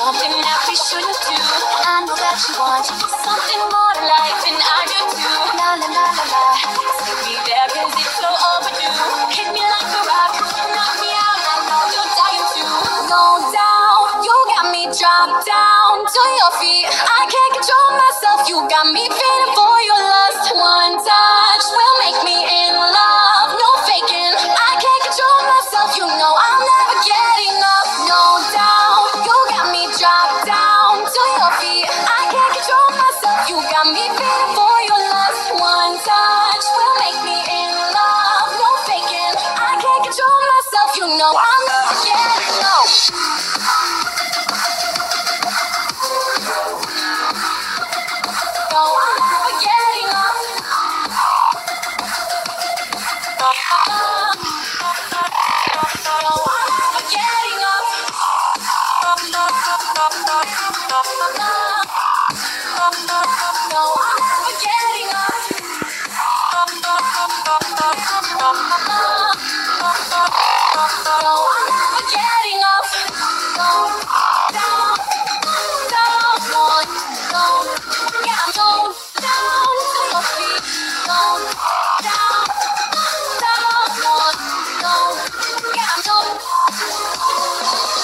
Something that we shouldn't do. I know that you want something more to life, and I do too. La la la la la. Take me there 'cause it's so overdue. Hit me like a rock, knock me out. I know you're dying to. No doubt, you got me dropped down to your feet. I can't control myself. You got me feeling for your lust. One touch will make me in love. No faking. I can't control myself. You know I'll never get enough. No doubt, you got me dropped down to your feet. I can't control myself. You got me feeling for your lust. One touch will make me in love. No faking. I can't control myself. You know I'll never get enough. No, I'll never get enough. No, I'll never get enough. No, I'm never getting up. No, I'm never getting up. No, down, down, down, yeah, I'm going down to your feet. Down, down, down, yeah, I'm going.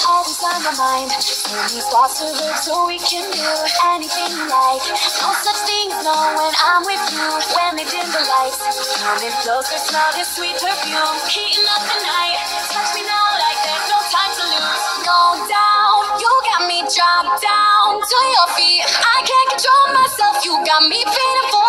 Always on my mind. When these thoughts are good, so we can do anything you like. No such thing as no when I'm with you. When they dim the lights, coming closer, smell this sweet perfume. Heating up the night, touch me now like there's no time to lose. No doubt, you got me dropped down to your feet. I can't control myself. You got me feeling for